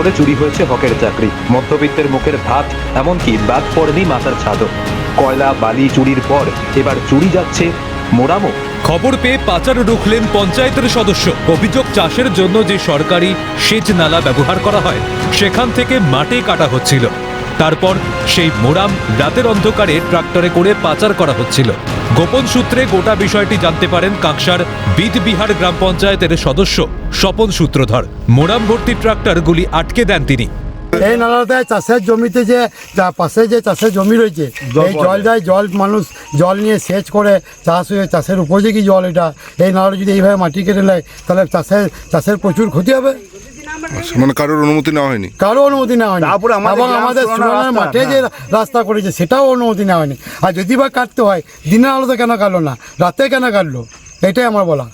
আমলে চুরি হয়েছে হকের চাকরি, মধ্যবিত্তের মুখের ভাত, এমনকি বাদ পড়েনি মাথার ছাদও। কয়লা বালি চুরির পর এবার চুরি যাচ্ছে মোরামও। খবর পেয়ে পাচার রুখলেন পঞ্চায়েতের সদস্য। অভিযোগ, চাষের জন্য যে সরকারি সেচ নালা ব্যবহার করা হয় সেখান থেকে মাটি কাটা হচ্ছিল। তারপর সেই মোরাম রাতের অন্ধকারে ট্রাক্টরে করে পাচার করা হচ্ছিল। গোপন সূত্রে গোটা বিষয়টি জানতে পারেন কাঁকসার বিদবিহার গ্রাম পঞ্চায়েতের সদস্য স্বপন সূত্রধর। মোরাম ভর্তি ট্রাক্টরগুলি আটকে দেন তিনি। এই নালাটায় চাষের জমিতে যে পাশে যে চাষের জমি রয়েছে, এই জল যায়, জল মানুষ জল নিয়ে সেচ করে চাষ হয়ে চাষের উপযোগী জল এটা। এই নালাটা যদি এইভাবে মাটি কেটে নেয় তাহলে চাষের প্রচুর ক্ষতি হবে। মানে কারোর অনুমতি নেওয়া হয়নি, কারো অনুমতি নেওয়া হয়নি। এবং আমাদের সুরানের মাঠে যে রাস্তা করেছে সেটাও অনুমতি নেওয়া হয়নি। আর যদি বা কাটতে হয় দিনের আলোতে কেন কাটলো না, রাতে কেন কাটলো, এটাই আমার বলা।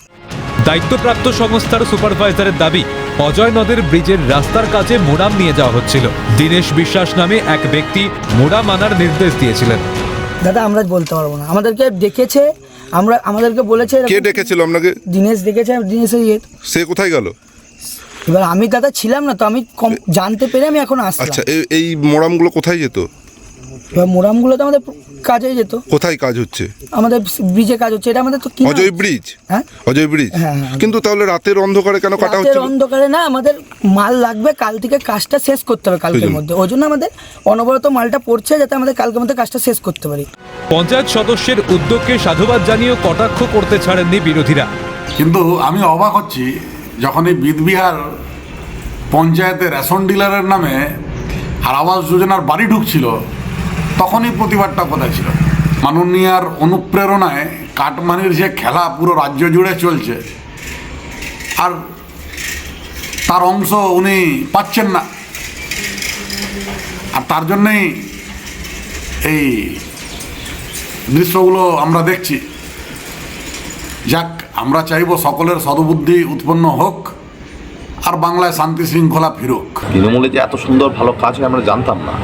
দায়িত্বপ্রাপ্ত সংস্থার সুপারভাইজারের দাবি, অজয় নদের ব্রিজের রাস্তার কাজে মোরাম নিয়ে যাওয়া হচ্ছিল। দীনেশ বিশ্বাস নামে এক ব্যক্তি মোরাম আনার নির্দেশ দিয়েছিলেন। দাদা আমরা বলতে পারবো না, আমাদেরকে ডেকেছে, আমাদেরকে বলেছে। কে ডেকেছিল আপনাকে? দীনেশ ডেকেছে। দীনেশের সে কোথায় গেল? এবার আমি দাদা ছিলাম না তো, আমি জানতে পেরে আমি এখন আসলাম। আচ্ছা, এই মোরামগুলো কোথায় যেত? এবার মোরামগুলো তো আমাদের কাজে যেত। কোথায় কাজ হচ্ছে? আমাদের ব্রিজে কাজ হচ্ছে, এটা আমাদের তো অজয় ব্রিজ। হ্যাঁ, অজয় ব্রিজ। কিন্তু তাহলে রাতের অন্ধকারে কেন কাটা হচ্ছে? রাতের অন্ধকারে না, আমাদের মাল লাগবে, কাল থেকে কাজটা শেষ করতে হবে কালকের মধ্যে। ওই জন্য আমাদের অনবরত মালটা পড়ছে, যাতে আমাদের কালকের মধ্যে কাজটা শেষ করতে পারি। পঞ্চায়েত সদস্যের উদ্যোগকে সাধুবাদ জানিয়েও কটাক্ষ করতে ছাড়েননি বিরোধীরা। কিন্তু আমি অবাক হচ্ছি, যখন এই বিদবিহার পঞ্চায়েতের রেশন ডিলারের নামে আর আবাস যোজনার বাড়ি ঢুকছিল, তখনই প্রতিবাদটা কোথায় ছিল? মাননীয়ার অনুপ্রেরণায় কাটমানির যে খেলা পুরো রাজ্য জুড়ে চলছে, আর তার অংশ উনি পাচ্ছেন না। আর তার জন্যেই এই দৃশ্যগুলো আমরা দেখছি। যাক, আমরা চাইব সকলের সদ্বুদ্ধি উৎপন্ন হোক আর বাংলায় শান্তি শৃঙ্খলা ফিরুক। তৃণমূলে যে এত সুন্দর ভালো কাজ হয় আমরা জানতাম না,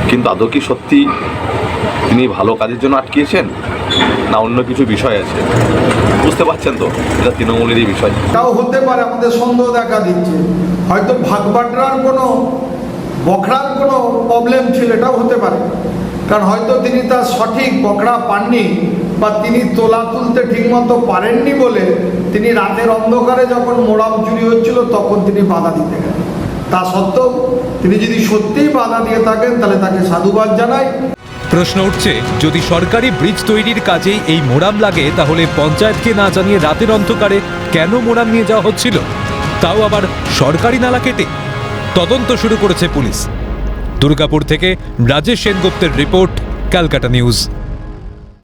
কিন্তু আদৌ কি সত্যি তিনি ভালো কাজের জন্য আটকিয়েছেন না অন্য কিছু বিষয় আছে? বুঝতে পারছেন তো, এটা তৃণমূলেরই বিষয়। তাও হতে পারে আমাদের সন্দেহ দেখা দিচ্ছে, হয়তো ভাগবাটরার কোনো বখরার কোনো প্রবলেম ছিল, এটাও হতে পারে। কারণ হয়তো তিনি তার সঠিক বখরা পাননি, বা তিনি তোলা তুলতে ঠিকমতো পারেননি বলে তিনি রাতের অন্ধকারে যখন মোরাম চুরি হচ্ছিল তখন তিনি বাধা দিতে গেলেন। তা সত্ত্বেও তিনি যদি সত্যিই বাধা দিয়ে থাকেন তাহলে তাকে সাধুবাদ জানাই। প্রশ্ন উঠছে, যদি সরকারি ব্রিজ তৈরির কাজেই এই মোরাম লাগে, তাহলে পঞ্চায়েতকে না জানিয়ে রাতের অন্ধকারে কেন মোরাম নিয়ে যাওয়া হচ্ছিল, তাও আবার সরকারি নালা কেটে? তদন্ত শুরু করেছে পুলিশ। দুর্গাপুর থেকে রাজেশ সেনগুপ্তের রিপোর্ট, ক্যালকাটা নিউজ।